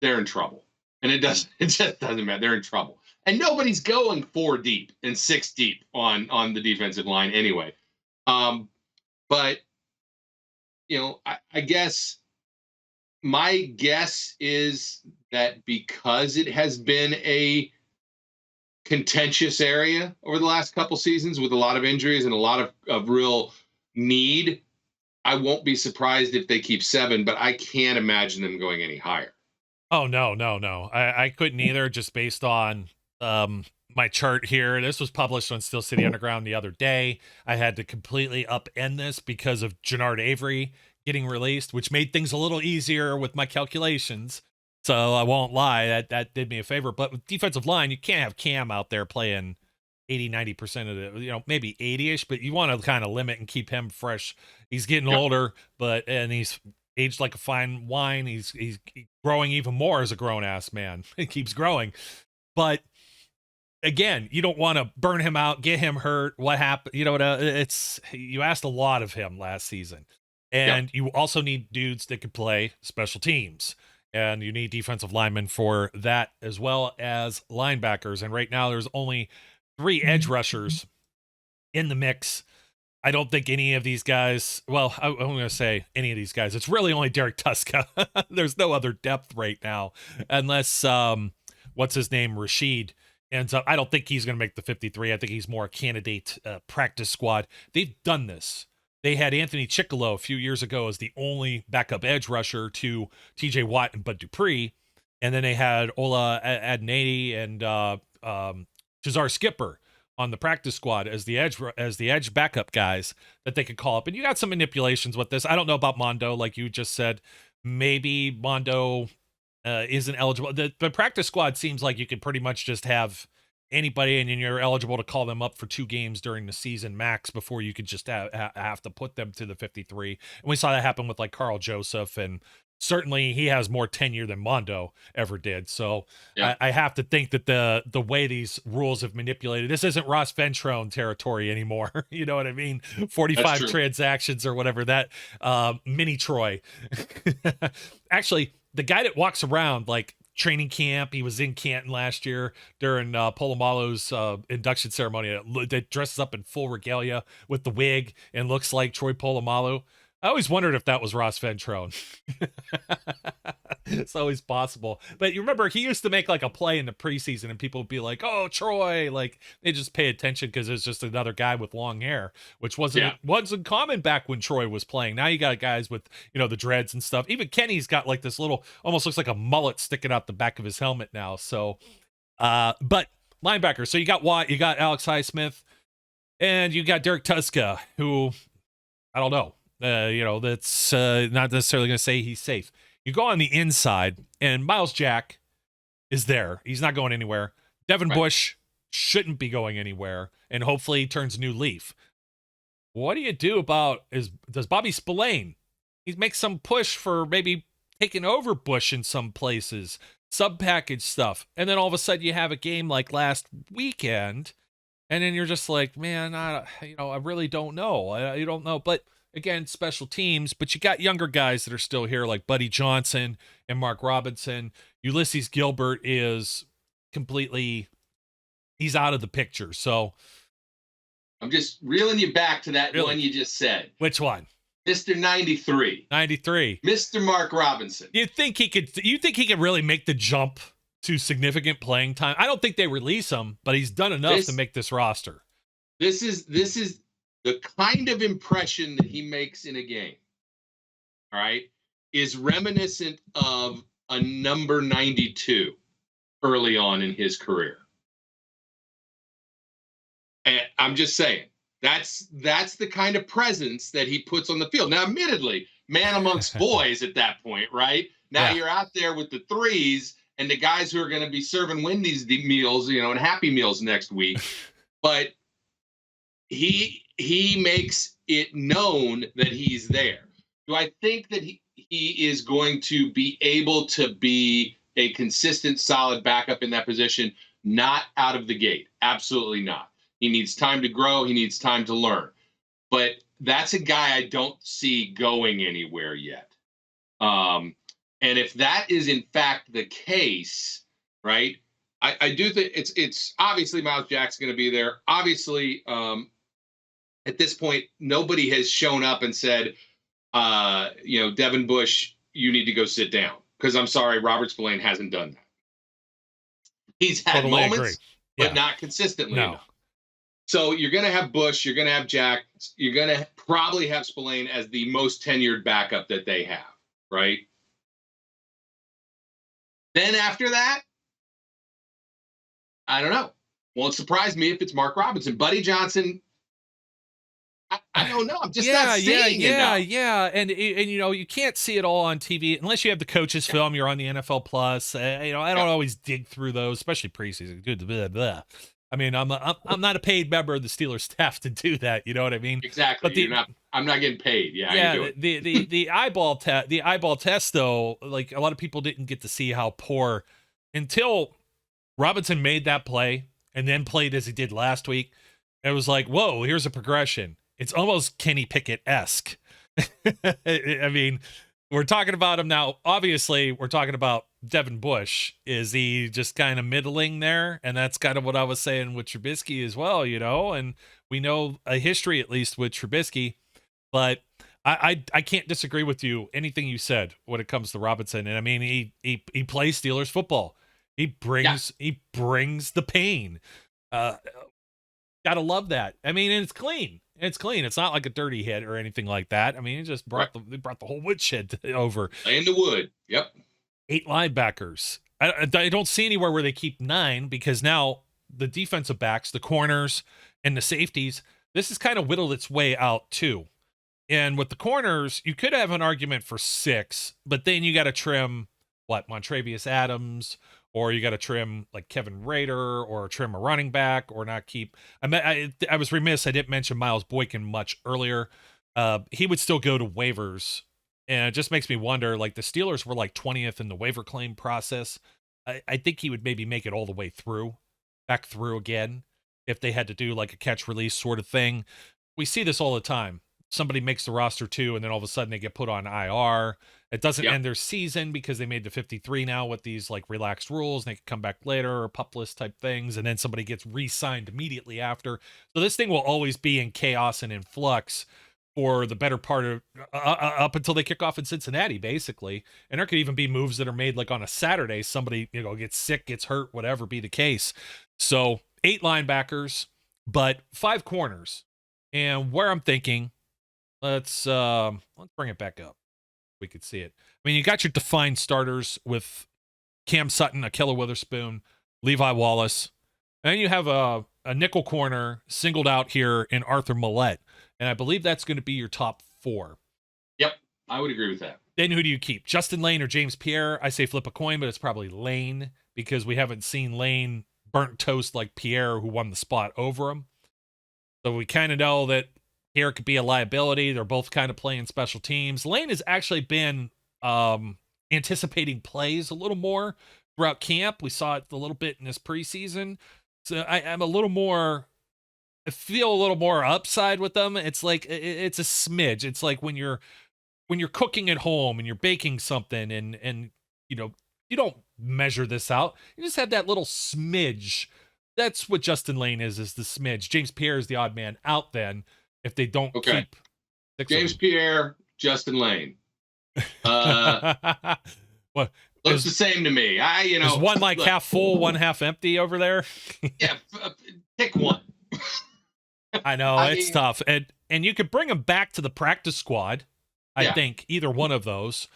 they're in trouble. And it just doesn't matter. They're in trouble. And nobody's going 4 deep and 6 deep on the defensive line anyway. But I guess my guess is that because it has been a contentious area over the last couple seasons with a lot of injuries and a lot of real need, I won't be surprised if they keep 7, but I can't imagine them going any higher. Oh, no. I couldn't either, just based on my chart here. This was published on Steel City Underground the other day. I had to completely upend this because of Jannard Avery getting released, which made things a little easier with my calculations. So I won't lie, that did me a favor. But with defensive line, you can't have Cam out there playing 80-90% of the, maybe 80-ish, but you want to kind of limit and keep him fresh. He's getting older, and he's aged like a fine wine. He's growing even more as a grown-ass man. He keeps growing. But again, you don't want to burn him out, get him hurt. What happened? You asked a lot of him last season. And you also need dudes that could play special teams. And you need defensive linemen for that, as well as linebackers. And right now there's only 3 edge rushers in the mix. I don't think any of these guys, I'm going to say any of these guys. It's really only Derek Tuska. There's no other depth right now, unless, what's his name, Rashid ends up. I don't think he's going to make the 53. I think he's more a candidate practice squad. They've done this. They had Anthony Chickalo a few years ago as the only backup edge rusher to TJ Watt and Bud Dupree. And then they had Ola Adnati and Shazar Skipper on the practice squad as the edge backup guys that they could call up. And you got some manipulations with this. I don't know about Mondo, like you just said. Maybe Mondo isn't eligible. The practice squad seems like you could pretty much just have anybody, and then you're eligible to call them up for 2 games during the season max before you could just have to put them to the 53. And we saw that happen with like Carl Joseph, and certainly he has more tenure than Mondo ever did. So I have to think that the way these rules have manipulated, this isn't Ross Ventrone territory anymore. You know what I mean? 45 transactions or whatever, that mini Troy. Actually, the guy that walks around like training camp, he was in Canton last year during Polamalu's induction ceremony, that dresses up in full regalia with the wig and looks like Troy Polamalu. I always wondered if that was Ross Ventrone. It's always possible. But you remember, he used to make like a play in the preseason and people would be like, oh, Troy, like they just pay attention because it's just another guy with long hair, which wasn't common back when Troy was playing. Now you got guys with, the dreads and stuff. Even Kenny's got like this little, almost looks like a mullet sticking out the back of his helmet now. So, but linebacker. So you got Watt, you got Alex Highsmith, and you got Derek Tuska, who, I don't know. That's not necessarily going to say he's safe. You go on the inside, and Miles Jack is there. He's not going anywhere. Devon Bush shouldn't be going anywhere, and hopefully he turns a new leaf. What do you do does Bobby Spillane, he makes some push for maybe taking over Bush in some places, sub-package stuff, and then all of a sudden you have a game like last weekend, and then you're just like, man, I really don't know. You don't know, but again, special teams, but you got younger guys that are still here, like Buddy Johnson and Mark Robinson. Ulysses Gilbert is completely, he's out of the picture. So I'm just reeling you back to that Really? one you just said. Which one? Mr. 93. 93. Mr. Mark Robinson. You think he could really make the jump to significant playing time? I don't think they release him, but he's done enough to make this roster. This is the kind of impression that he makes in a game. All right, is reminiscent of a number 92 early on in his career. And I'm just saying, that's the kind of presence that he puts on the field. Now, admittedly, man amongst boys at that point, right? Now you're out there with the threes and the guys who are going to be serving Wendy's meals, and Happy Meals next week. But he makes it known that he's there. Do I think that he is going to be able to be a consistent, solid backup in that position? Not out of the gate. Absolutely not. He needs time to grow. He needs time to learn. But that's a guy I don't see going anywhere yet. And if that is in fact the case, right, I do think it's obviously Miles Jack's going to be there. Obviously, at this point, nobody has shown up and said, Devon Bush, you need to go sit down. Because I'm sorry, Robert Spillane hasn't done that. He's had moments, but not consistently enough. So you're going to have Bush, you're going to have Jack, you're going to probably have Spillane as the most tenured backup that they have, right? Then after that, I don't know. Won't surprise me if it's Mark Robinson. Buddy Johnson, I don't know. I'm just not seeing it now. Yeah. And you can't see it all on TV unless you have the coaches film. You're on the NFL Plus. I don't always dig through those, especially preseason. Good, blah, blah. I mean, I'm not a paid member of the Steelers staff to do that. You know what I mean? Exactly. But I'm not getting paid. Yeah. The eyeball test though, like a lot of people didn't get to see how poor until Robinson made that play and then played as he did last week. It was like, whoa, here's a progression. It's almost Kenny Pickett-esque. I mean, we're talking about him now. Obviously, we're talking about Devon Bush. Is he just kind of middling there? And that's kind of what I was saying with Trubisky as well, and we know a history at least with Trubisky, but I can't disagree with you anything you said when it comes to Robinson. And I mean, he plays Steelers football. He brings the pain. Gotta love that. I mean, and it's clean. It's not like a dirty hit or anything like that. I mean, it just brought the whole woodshed over. In the wood. Yep. 8 linebackers. I don't see anywhere where they keep 9 because now the defensive backs, the corners, and the safeties, this has kind of whittled its way out too. And with the corners, you could have an argument for 6, but then you got to trim Montravius Adams, or you got to trim like Kevin Rader, or trim a running back, or not keep. I was remiss. I didn't mention Miles Boykin much earlier. He would still go to waivers, and it just makes me wonder. Like the Steelers were like 20th in the waiver claim process. I think he would maybe make it all the way back through again, if they had to do like a catch release sort of thing. We see this all the time. Somebody makes the roster too, and then all of a sudden they get put on IR. It doesn't end their season because they made the 53 now with these like relaxed rules, and they can come back later, or pup list type things, and then somebody gets re-signed immediately after. So this thing will always be in chaos and in flux for the better part of up until they kick off in Cincinnati, basically. And there could even be moves that are made like on a Saturday. Somebody gets sick, gets hurt, whatever be the case. So 8 linebackers, but 5 corners. And where I'm thinking, let's bring it back up. We could see it. I mean, you got your defined starters with Cam Sutton, Ahkello Witherspoon, Levi Wallace, and then you have a nickel corner singled out here in Arthur Millette, and I believe that's going to be your top 4. Yep, I would agree with that. Then who do you keep? Justin Lane or James Pierre? I say flip a coin, but it's probably Lane because we haven't seen Lane burnt toast like Pierre, who won the spot over him. So we kind of know that Pierre could be a liability. They're both kind of playing special teams. Lane has actually been anticipating plays a little more throughout camp. We saw it a little bit in this preseason. So I'm a little more feel a little more upside with them. It's like it's a smidge. It's like when you're cooking at home and you're baking something and you don't measure this out. You just have that little smidge. That's what Justin Lane is the smidge. James Pierre is the odd man out then if they don't keep James Pierre, Justin Lane. What looks the same to me. Is one like half full, one half empty over there? Yeah, pick one. I know it's tough, and you could bring him back to the practice squad. I think either one of those.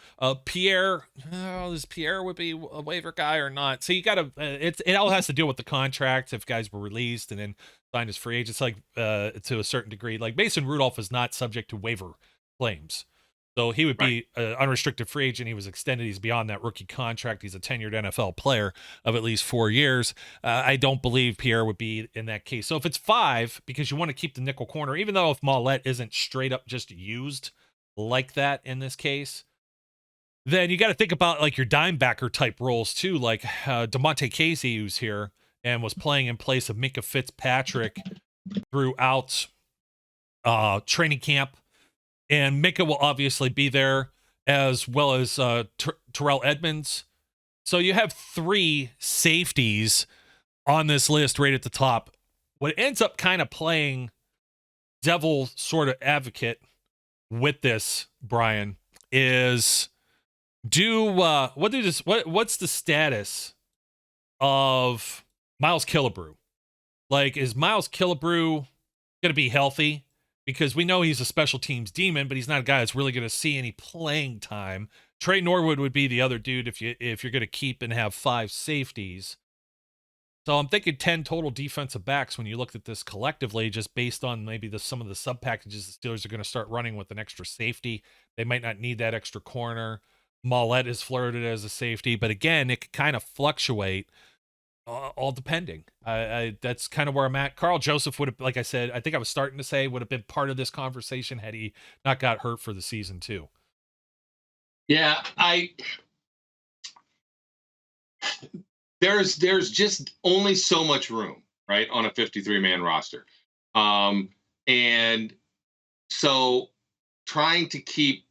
Pierre, is Pierre would be a waiver guy or not? So you got to. It all has to do with the contract. If guys were released and then signed as free agents, like to a certain degree, like Mason Rudolph is not subject to waiver claims, so he would be an unrestricted free agent. He was extended. He's beyond that rookie contract. He's a tenured NFL player of at least 4 years. I don't believe Pierre would be in that case. So if it's 5, because you want to keep the nickel corner, even though if Mollett isn't straight up just used like that in this case, then you got to think about like your dime backer type roles too, like DeMonte Casey, who's here and was playing in place of Minka Fitzpatrick throughout training camp, and Minka will obviously be there as well as Terrell Edmonds. So you have 3 safeties on this list right at the top. What ends up kind of playing devil sort of advocate with this, Brian, is what's the status of Miles Killebrew? Like, is Miles Killebrew gonna be healthy? Because we know he's a special teams demon, but he's not a guy that's really gonna see any playing time. Trey Norwood would be the other dude if you're gonna keep and have 5 safeties. So I'm thinking 10 total defensive backs when you looked at this collectively, just based on maybe some of the sub packages the Steelers are going to start running with an extra safety. They might not need that extra corner. Mollett is flirted as a safety, but again, it could kind of fluctuate, all depending. That's kind of where I'm at. Carl Joseph would have, like I said, I think I was starting to say, would have been part of this conversation had he not got hurt for the season too. Yeah, There's just only so much room, right, on a 53-man roster. And so trying to keep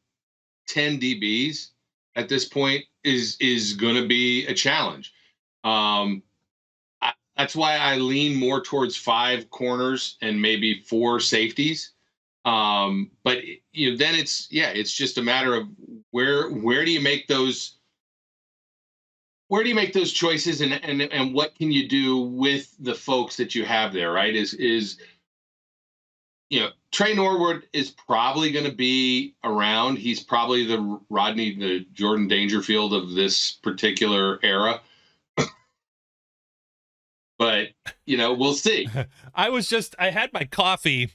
10 DBs at this point is going to be a challenge. That's why I lean more towards 5 corners and maybe 4 safeties. But then it's just a matter of where do you make those choices and what can you do with the folks that you have there, right? Is Trey Norwood is probably going to be around. He's probably the Jordan Dangerfield of this particular era. But, we'll see. I had my coffee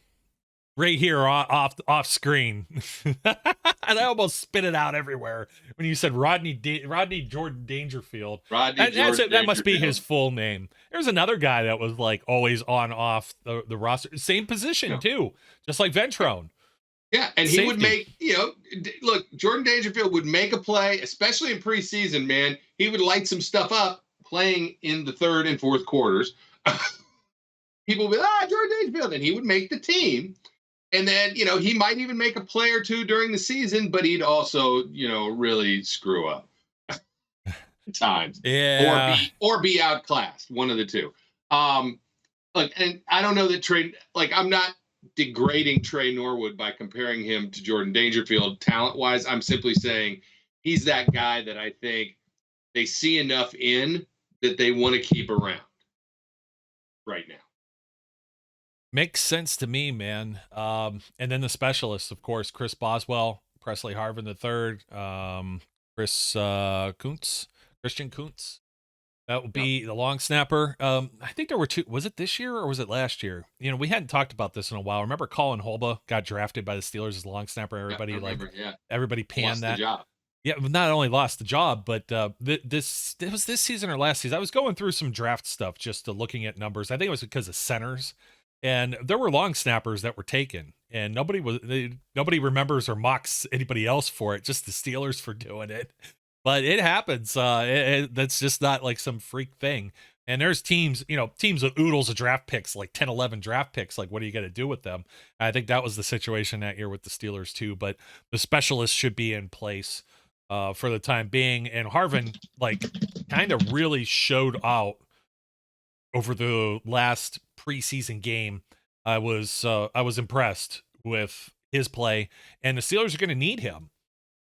right here off screen. And I almost spit it out everywhere when you said Rodney Jordan Dangerfield. That must be his full name. There's another guy that was like always on off the roster, same position too, just like Ventrone. Yeah, and he would make, look, Jordan Dangerfield would make a play, especially in preseason, man. He would light some stuff up playing in the 3rd and 4th quarters. People would be, Jordan Dangerfield, and he would make the team. And then, he might even make a play or 2 during the season, but he'd also, really screw up at times. Yeah. Or be outclassed, one of the two. Look, and I don't know that I'm not degrading Trey Norwood by comparing him to Jordan Dangerfield talent-wise. I'm simply saying he's that guy that I think they see enough in that they want to keep around right now. Makes sense to me, man. And then the specialists, of course, Chris Boswell, Presley Harvin III, Christian Kuntz. That would be the long snapper. I think there were 2. Was it this year or was it last year? We hadn't talked about this in a while. Remember Colin Holba got drafted by the Steelers as long snapper. Everybody panned that. Yeah, not only lost the job, but it was this season or last season. I was going through some draft stuff just to looking at numbers. I think it was because of centers. And there were long snappers that were taken, and nobody remembers or mocks anybody else for it, just the Steelers for doing it. But it happens. That's just not like some freak thing. And there's teams with oodles of draft picks, like 10, 11 draft picks. Like, what are you going to do with them? I think that was the situation that year with the Steelers too. But the specialists should be in place for the time being. And Harvin, like, kind of really showed out over the last preseason game. I was impressed with his play, and the Steelers are going to need him.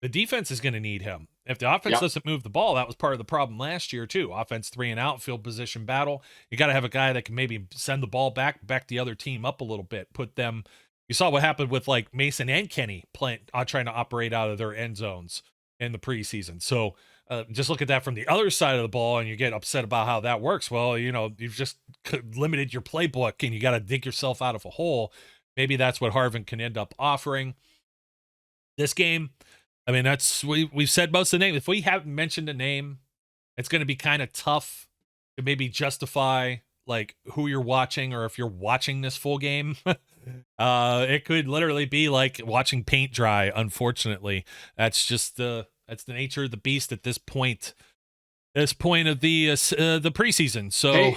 The defense is going to need him. If the offense doesn't move the ball, that was part of the problem last year too. Offense 3 and out, field position battle. You got to have a guy that can maybe send the ball back the other team up a little bit, put them. You saw what happened with like Mason and Kenny trying to operate out of their end zones in the preseason. So just look at that from the other side of the ball, and you get upset about how that works. Well, you've just limited your playbook, and you got to dig yourself out of a hole. Maybe that's what Harvin can end up offering. This game, I mean, we've said most of the name. If we haven't mentioned a name, it's going to be kind of tough to maybe justify like who you're watching, or if you're watching this full game. It could literally be like watching paint dry. Unfortunately, that's just that's the nature of the beast at this point. This point of the preseason. So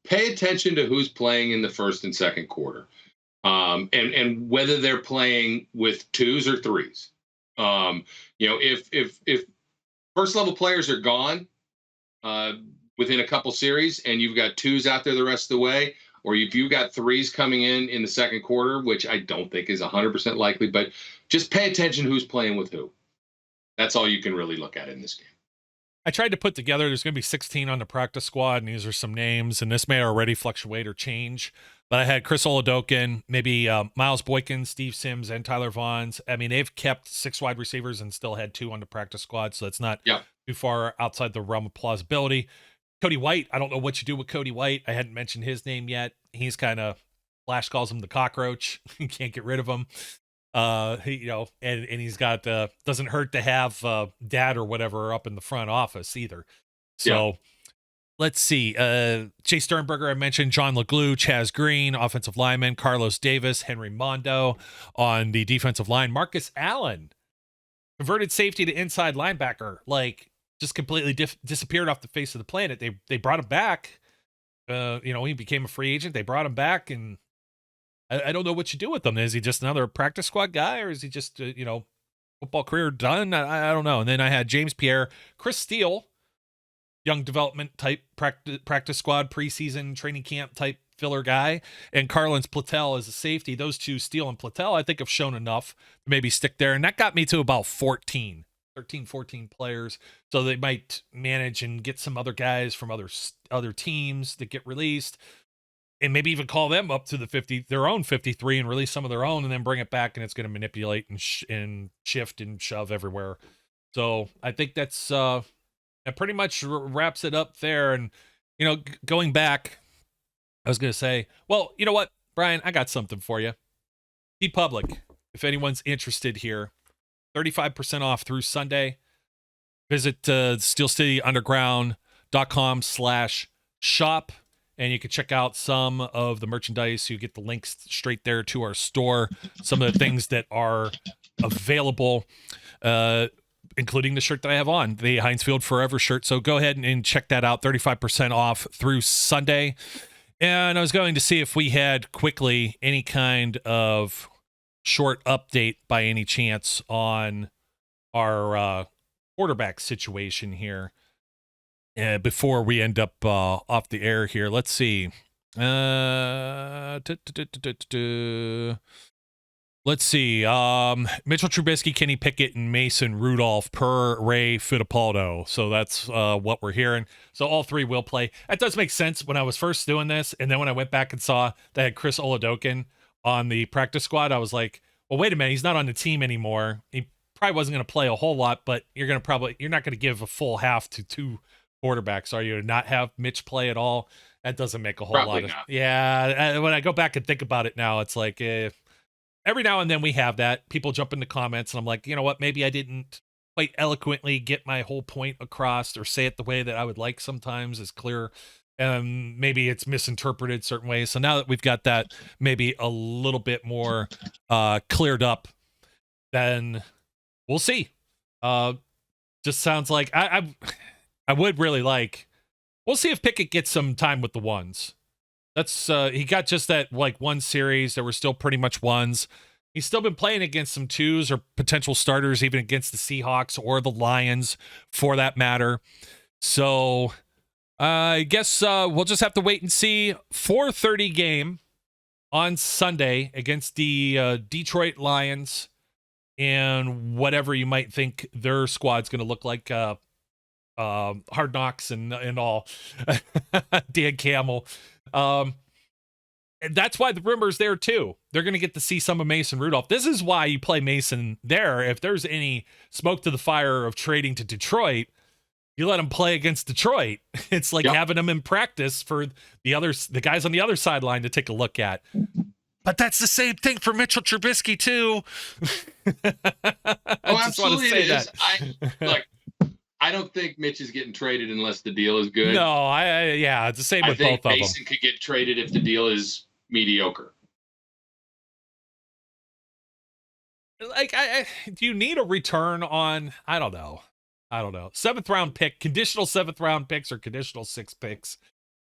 pay attention to who's playing in the first and second quarter, and whether they're playing with twos or threes. If first level players are gone within a couple series, and you've got twos out there the rest of the way, or if you've got threes coming in the second quarter, which I don't think is 100% likely, but just pay attention who's playing with who. That's all you can really look at in this game. I tried to put together, there's going to be 16 on the practice squad, and these are some names, and this may already fluctuate or change. But I had Chris Oladokun, maybe Miles Boykin, Steve Sims, and Tyler Vaughns. I mean, they've kept 6 wide receivers and still had 2 on the practice squad, so that's not too far outside the realm of plausibility. Cody White, I don't know what you do with Cody White. I hadn't mentioned his name yet. He's kind of, Flash calls him the cockroach. You can't get rid of him. And he's got doesn't hurt to have dad or whatever up in the front office either. So let's see. Chase Sternberger, I mentioned. John LeGlue, Chaz Green, offensive lineman. Carlos Davis, Henry Mondo on the defensive line. Marcus Allen, converted safety to inside linebacker, like just completely disappeared off the face of the planet. They brought him back. He became a free agent. They brought him back, and I don't know what you do with him. Is he just another practice squad guy, or is he just, football career done? I don't know. And then I had James Pierre, Chris Steele, young development type practice squad, preseason training camp type filler guy, and Carlins Platel as a safety. Those two, Steele and Platel, I think have shown enough to maybe stick there. And that got me to about 13, 14 players. So they might manage and get some other guys from other teams that get released, and maybe even call them up to their own 53 and release some of their own, and then bring it back, and it's going to manipulate and shift and shove everywhere. So I think that's that pretty much wraps it up there. And, going back, I was going to say, well, you know what, Brian, I got something for you. Be public. If anyone's interested here, 35% off through Sunday. Visit steelcityunderground.com/shop. And you can check out some of the merchandise. You get the links straight there to our store. Some of the things that are available, including the shirt that I have on, the Heinz Field Forever shirt. So go ahead and check that out. 35% off through Sunday. And I was going to see if we had quickly any kind of short update by any chance on our quarterback situation here. Before we end up off the air here, let's see. Let's see. Mitchell Trubisky, Kenny Pickett, and Mason Rudolph per Ray Fittipaldo. So that's what we're hearing. So all 3 will play. That does make sense when I was first doing this, and then when I went back and saw they had Chris Oladokun on the practice squad, I was like, well, wait a minute, he's not on the team anymore. He probably wasn't going to play a whole lot, but you're not going to give a full half to 2 quarterbacks, are you, to not have Mitch play at all? That doesn't make a whole lot of not. Yeah. When I go back and think about it now, it's like every now and then we have that. People jump in the comments, and I'm like, you know what? Maybe I didn't quite eloquently get my whole point across, or say it the way that I would like sometimes is clear. Maybe it's misinterpreted certain ways. So now that we've got that maybe a little bit more cleared up, then we'll see. Just sounds like I would really like, We'll see if Pickett gets some time with the ones. That's he got just that like one series. There were still pretty much ones. He's still been playing against some twos or potential starters, even against the Seahawks or the Lions, for that matter. So I guess we'll just have to wait and see. 4:30 game on Sunday against the Detroit Lions, and whatever you might think their squad's going to look like. Hard Knocks and all. Dan Campbell. And that's why the rumor's there too. They're going to get to see some of Mason Rudolph. This is why you play Mason there. If there's any smoke to the fire of trading to Detroit, you let him play against Detroit. It's like having him in practice for the guys on the other sideline to take a look at. But that's the same thing for Mitchell Trubisky too. Absolutely it is. I don't think Mitch is getting traded unless the deal is good. No, it's the same with both of them. Mason could get traded if the deal is mediocre. Like, do you need a return on? I don't know. 7th round pick, conditional 7th round picks or conditional 6 picks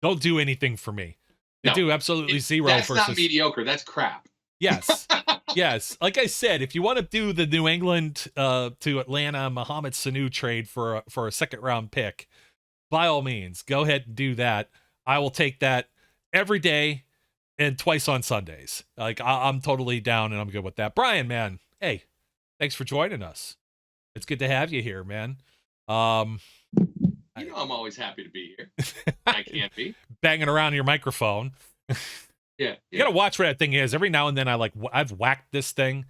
don't do anything for me. They do absolutely zero. That's not mediocre. That's crap. Yes. Yes. Like I said, if you want to do the New England to Atlanta Mohamed Sanu trade for a 2nd round pick, by all means, go ahead and do that. I will take that every day and twice on Sundays. Like I'm totally down and I'm good with that. Brian, man, hey, thanks for joining us. It's good to have you here, man. I'm always happy to be here. I can't be banging around your microphone. Yeah. You gotta watch where that thing is. Every now and then I've whacked this thing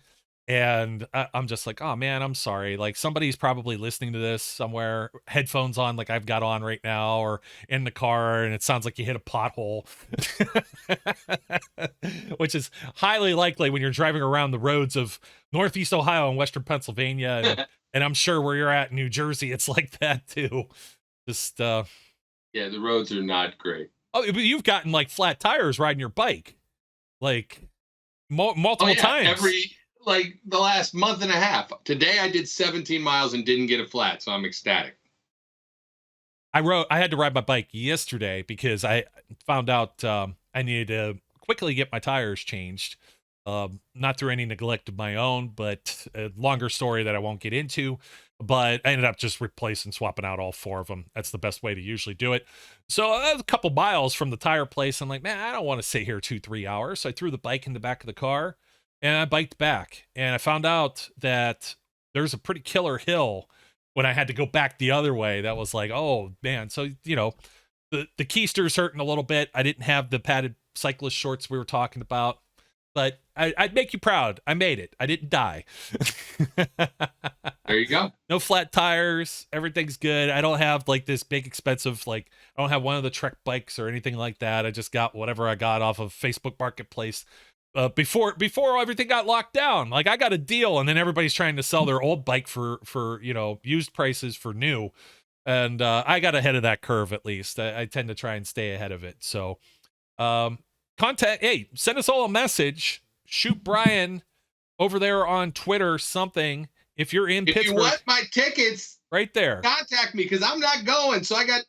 and I'm just like, oh man, I'm sorry. Like somebody's probably listening to this somewhere, headphones on like I've got on right now, or in the car, and it sounds like you hit a pothole, which is highly likely when you're driving around the roads of Northeast Ohio and Western Pennsylvania. And I'm sure where you're at in New Jersey, it's like that too. Just the roads are not great. Oh, but you've gotten like flat tires riding your bike, like multiple times. The last month and a half. Today I did 17 miles and didn't get a flat, so I'm ecstatic. I had to ride my bike yesterday because I found out I needed to quickly get my tires changed. Not through any neglect of my own, but a longer story that I won't get into. But I ended up just swapping out all 4 of them. That's the best way to usually do it. So a couple miles from the tire place, I'm like, man, I don't want to sit here 2-3 hours. So I threw the bike in the back of the car and I biked back. And I found out that there's a pretty killer hill when I had to go back the other way. That was like, oh man. So, the keister's hurting a little bit. I didn't have the padded cyclist shorts we were talking about. But I'd make you proud. I made it. I didn't die. There you go. No flat tires. Everything's good. I don't have like this big expensive, I don't have one of the Trek bikes or anything like that. I just got whatever I got off of Facebook Marketplace before everything got locked down. Like I got a deal and then everybody's trying to sell their old bike for used prices for new. And I got ahead of that curve at least. I tend to try and stay ahead of it. So, send us all a message. Shoot Brian over there on Twitter something. If you're in Pittsburgh, if you want my tickets, right there, contact me because I'm not going. So I got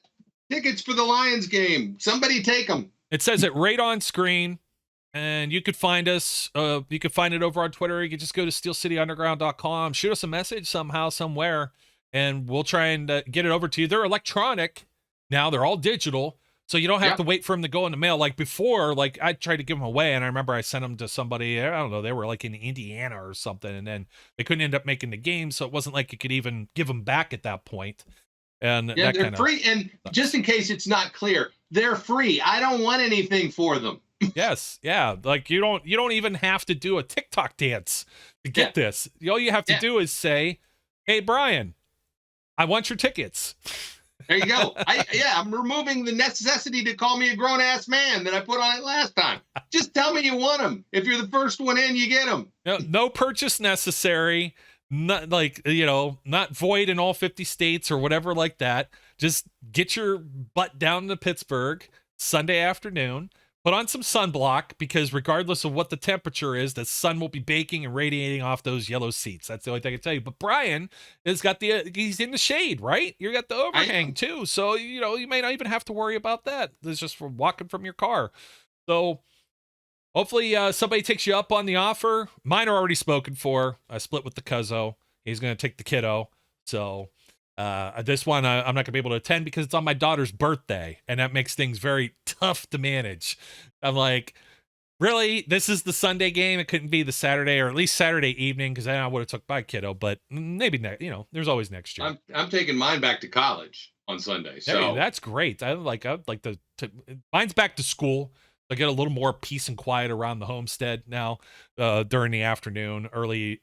tickets for the Lions game. Somebody take them. It says it right on screen, and you could find us. You could find it over on Twitter. You could just go to steelcityunderground.com. Shoot us a message somehow, somewhere, and we'll try and get it over to you. They're electronic now. They're all digital. So you don't have to wait for them to go in the mail. Like before, like I tried to give them away, and I remember I sent them to somebody, I don't know, they were like in Indiana or something, and then they couldn't end up making the game, so it wasn't like you could even give them back at that point. And they're free. And just in case it's not clear, they're free. I don't want anything for them. Yes, yeah. Like you don't even have to do a TikTok dance to get this. All you have to do is say, "Hey, Brian, I want your tickets." There you go. I'm removing the necessity to call me a grown-ass man that I put on it last time. Just tell me you want them. If you're the first one in, you get them. No purchase necessary. Not not void in all 50 states or whatever like that. Just get your butt down to Pittsburgh Sunday afternoon. Put on some sunblock, because regardless of what the temperature is, the sun will be baking and radiating off those yellow seats. That's the only thing I can tell you. But Brian has got he's in the shade, right? You got the overhang too. So, you may not even have to worry about that. It's just from walking from your car. So hopefully somebody takes you up on the offer. Mine are already spoken for. I split with the cuzzo. He's going to take the kiddo. So this one I'm not gonna be able to attend because it's on my daughter's birthday, and that makes things very tough to manage. I'm like, really, this is the Sunday game? It couldn't be the Saturday, or at least Saturday evening, because I would have took my kiddo. But maybe there's always next year. I'm taking mine back to college on Sunday. So hey, that's great. I'd like to mine's back to school. I get a little more peace and quiet around the homestead now during the afternoon, early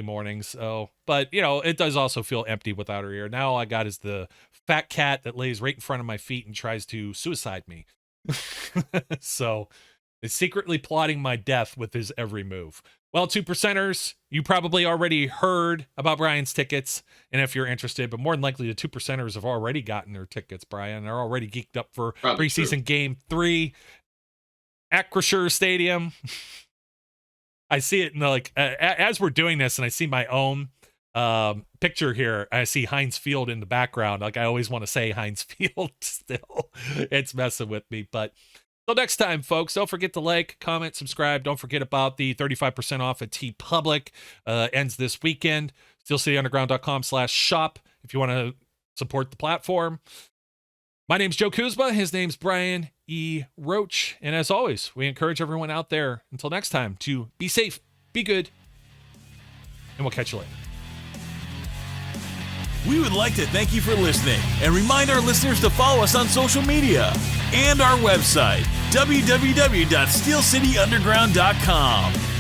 mornings. So, but it does also feel empty without her here. Now all I got is the fat cat that lays right in front of my feet and tries to suicide me. So is secretly plotting my death with his every move. Well, 2%ers, you probably already heard about Brian's tickets, and if you're interested, but more than likely the 2%ers have already gotten their tickets, Brian. They're already geeked up for Probably preseason true. game 3. Acrisure Stadium. I see it in as we're doing this, and I see my own picture here. I see Heinz Field in the background. Like, I always want to say Heinz Field still. It's messing with me. But till next time, folks, don't forget to like, comment, subscribe. Don't forget about the 35% off at TeePublic. Ends this weekend. SteelCityUnderground.com/shop if you want to support the platform. My name's Joe Kuzma. His name's Brian E. Roach. And as always, we encourage everyone out there, until next time, to be safe, be good, and we'll catch you later. We would like to thank you for listening and remind our listeners to follow us on social media and our website, www.steelcityunderground.com.